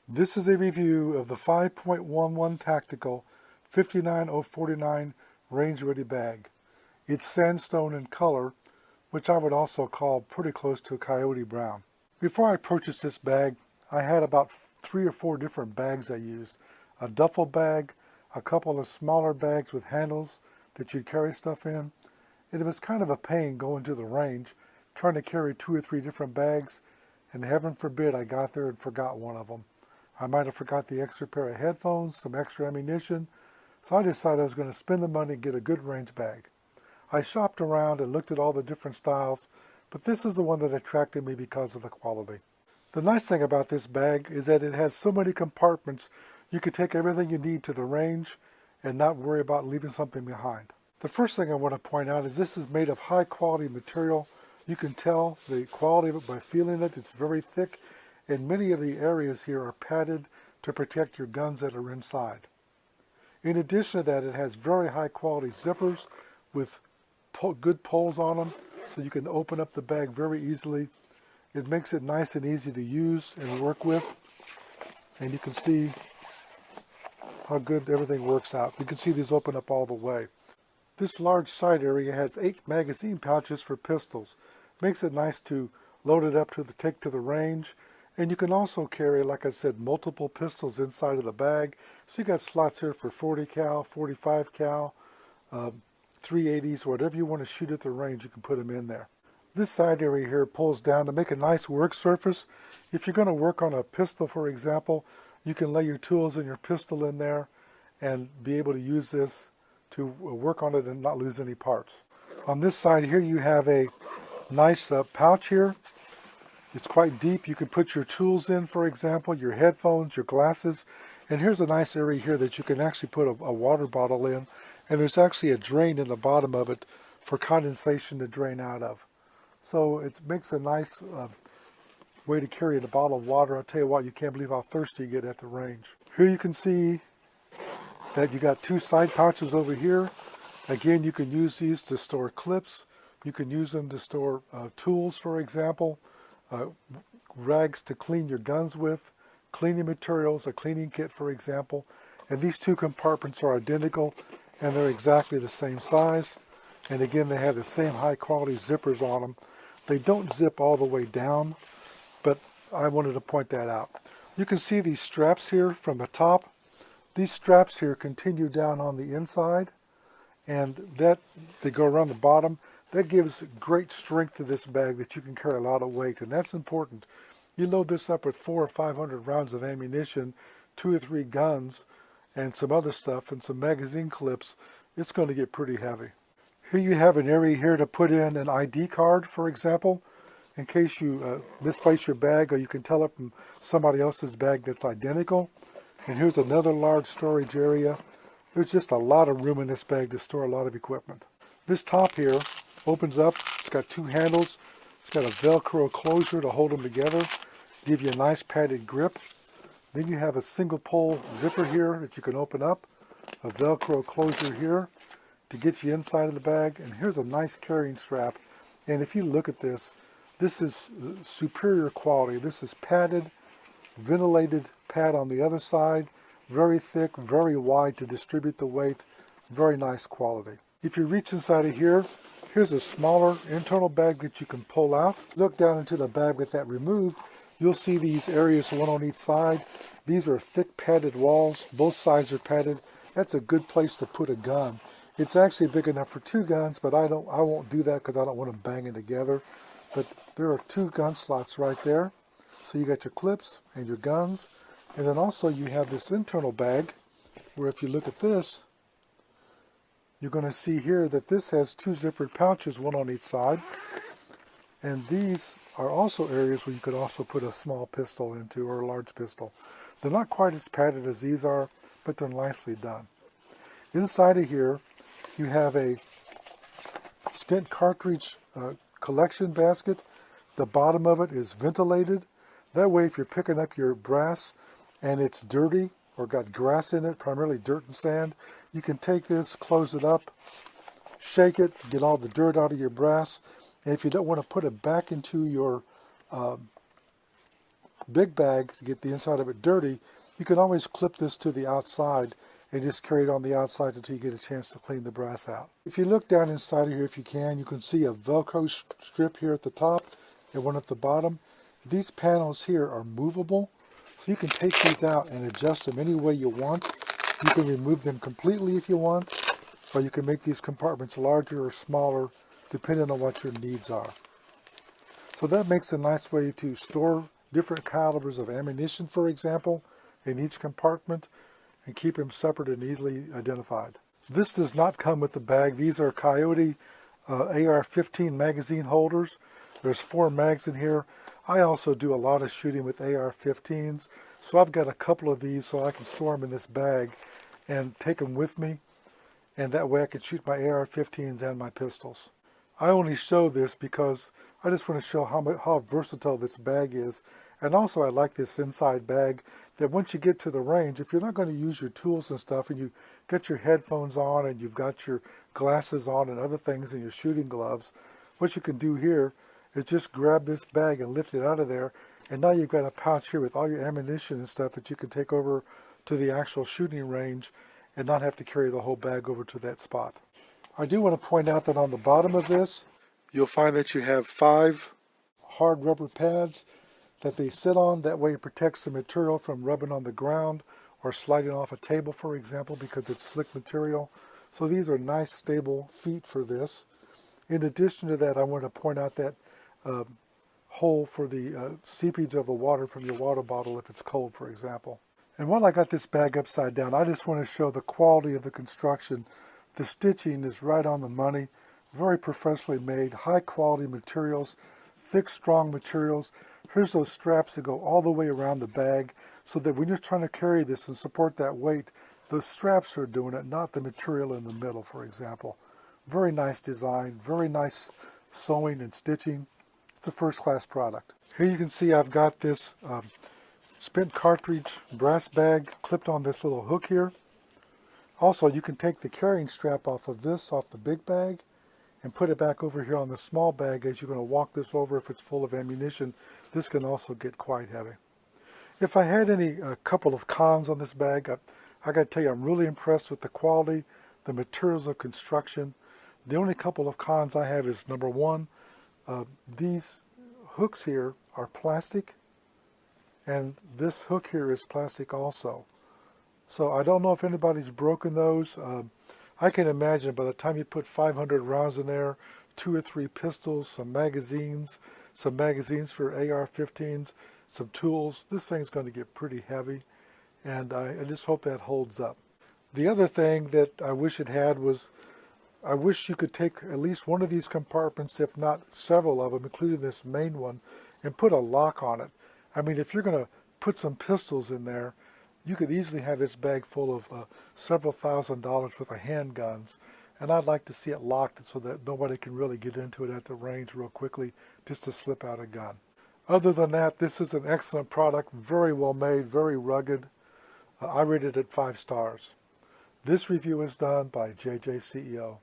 This is a review of the 5.11 Tactical 59049 Range Ready bag. It's sandstone in color, which I would also call pretty close to coyote brown. Before I purchased this bag, I had about 3 or 4 different bags I used. A duffel bag, a couple of smaller bags with handles that you'd carry stuff in. And it was kind of a pain going to the range, trying to carry 2 or 3 different bags, and heaven forbid I got there and forgot one of them. I might have forgot the extra pair of headphones, some extra ammunition, so I decided I was going to spend the money and get a good range bag. I shopped around and looked at all the different styles, but this is the one that attracted me because of the quality. The nice thing about this bag is that it has so many compartments you can take everything you need to the range and not worry about leaving something behind. The first thing I want to point out is this is made of high quality material. You can tell the quality of it by feeling it. It's very thick, and many of the areas here are padded to protect your guns that are inside. In addition to that, it has very high quality zippers with good pulls on them, so you can open up the bag very easily. It makes it nice and easy to use and work with, and you can see how good everything works out. You can see these open up all the way. This large side area has 8 magazine pouches for pistols. Makes it nice to load it up to take to the range. And you can also carry, like I said, multiple pistols inside of the bag. So you got slots here for 40 cal, 45 cal, 380s, whatever you want to shoot at the range, you can put them in there. This side area here pulls down to make a nice work surface. If you're going to work on a pistol, for example, you can lay your tools and your pistol in there and be able to use this to work on it and not lose any parts. On this side here you have a nice pouch here. It's quite deep. You can put your tools in, for example, your headphones, your glasses. And here's a nice area here that you can actually put a water bottle in. And there's actually a drain in the bottom of it for condensation to drain out of. So it makes a nice way to carry a bottle of water. I'll tell you what, you can't believe how thirsty you get at the range. Here you can see that you got 2 side pouches over here. Again, you can use these to store clips. You can use them to store tools, for example. Rags to clean your guns with, cleaning materials, a cleaning kit, for example. And these 2 compartments are identical, and they're exactly the same size. And again, they have the same high quality zippers on them. They don't zip all the way down, but I wanted to point that out. You can see these straps here from the top. These straps here continue down on the inside, and that they go around the bottom. That gives great strength to this bag that you can carry a lot of weight, and that's important. You load this up with 400 or 500 rounds of ammunition, 2 or 3 guns, and some other stuff, and some magazine clips. It's going to get pretty heavy. Here you have an area here to put in an ID card, for example, in case you misplace your bag or you can tell it from somebody else's bag that's identical. And here's another large storage area. There's just a lot of room in this bag to store a lot of equipment. This top here opens up. It's got 2 handles. It's got a Velcro closure to hold them together, give you a nice padded grip. Then you have a single pole zipper here that you can open up, a Velcro closure here to get you inside of the bag. And here's a nice carrying strap. And if you look at this, this is superior quality. This is padded, ventilated pad on the other side, very thick, very wide to distribute the weight, very nice quality. If you reach inside of here, here's a smaller internal bag that you can pull out. Look down into the bag with that removed, you'll see these areas, one on each side. These are thick padded walls, both sides are padded. That's a good place to put a gun. It's actually big enough for 2 guns, but I won't do that because I don't want them banging together. But there are 2 gun slots right there. So you got your clips and your guns. And then also you have this internal bag where if you look at this, you're going to see here that this has 2 zippered pouches, one on each side. And these are also areas where you could also put a small pistol into, or a large pistol. They're not quite as padded as these are, but they're nicely done. Inside of here, you have a spent cartridge collection basket. The bottom of it is ventilated. That way, if you're picking up your brass and it's dirty or got grass in it, primarily dirt and sand, you can take this, close it up, shake it, get all the dirt out of your brass. And if you don't want to put it back into your big bag to get the inside of it dirty, you can always clip this to the outside and just carry it on the outside until you get a chance to clean the brass out. If you look down inside of here, if you can see a Velcro strip here at the top and one at the bottom. These panels here are movable, so you can take these out and adjust them any way you want. You can remove them completely if you want, or you can make these compartments larger or smaller depending on what your needs are. So that makes a nice way to store different calibers of ammunition, for example, in each compartment and keep them separate and easily identified. This does not come with the bag. These are Coyote AR-15 magazine holders. There's 4 mags in here. I also do a lot of shooting with AR-15s, so I've got a couple of these so I can store them in this bag and take them with me, and that way I can shoot my AR-15s and my pistols. I only show this because I just want to show how versatile this bag is, and also I like this inside bag that once you get to the range, if you're not going to use your tools and stuff and you get your headphones on and you've got your glasses on and other things and your shooting gloves, what you can do here is just grab this bag and lift it out of there, and now you've got a pouch here with all your ammunition and stuff that you can take over to the actual shooting range and not have to carry the whole bag over to that spot. I do want to point out that on the bottom of this, you'll find that you have 5 hard rubber pads that they sit on. That way it protects the material from rubbing on the ground or sliding off a table, for example, because it's slick material. So these are nice, stable feet for this. In addition to that, I want to point out that hole for the seepage of the water from your water bottle if it's cold, for example. And while I got this bag upside down, I just want to show the quality of the construction. The stitching is right on the money, very professionally made, high quality materials, thick, strong materials. Here's those straps that go all the way around the bag so that when you're trying to carry this and support that weight, those straps are doing it, not the material in the middle, for example. Very nice design, very nice sewing and stitching. It's a first-class product. Here you can see I've got this spent cartridge brass bag clipped on this little hook here. Also, you can take the carrying strap off of this, off the big bag, and put it back over here on the small bag as you're going to walk this over if it's full of ammunition. This can also get quite heavy. If I had a couple of cons on this bag, I got to tell you I'm really impressed with the quality, the materials of construction. The only couple of cons I have is, number one, these hooks here are plastic, and this hook here is plastic also. So I don't know if anybody's broken those. I can imagine by the time you put 500 rounds in there, 2 or 3 pistols, some magazines for AR-15s, some tools, this thing's going to get pretty heavy, and I just hope that holds up. The other thing that I wish it had was, I wish you could take at least one of these compartments, if not several of them, including this main one, and put a lock on it. I mean, if you're going to put some pistols in there, you could easily have this bag full of several $1,000s worth of handguns, and I'd like to see it locked so that nobody can really get into it at the range real quickly just to slip out a gun. Other than that, this is an excellent product, very well made, very rugged. I rated it 5 stars. This review is done by JJ CEO.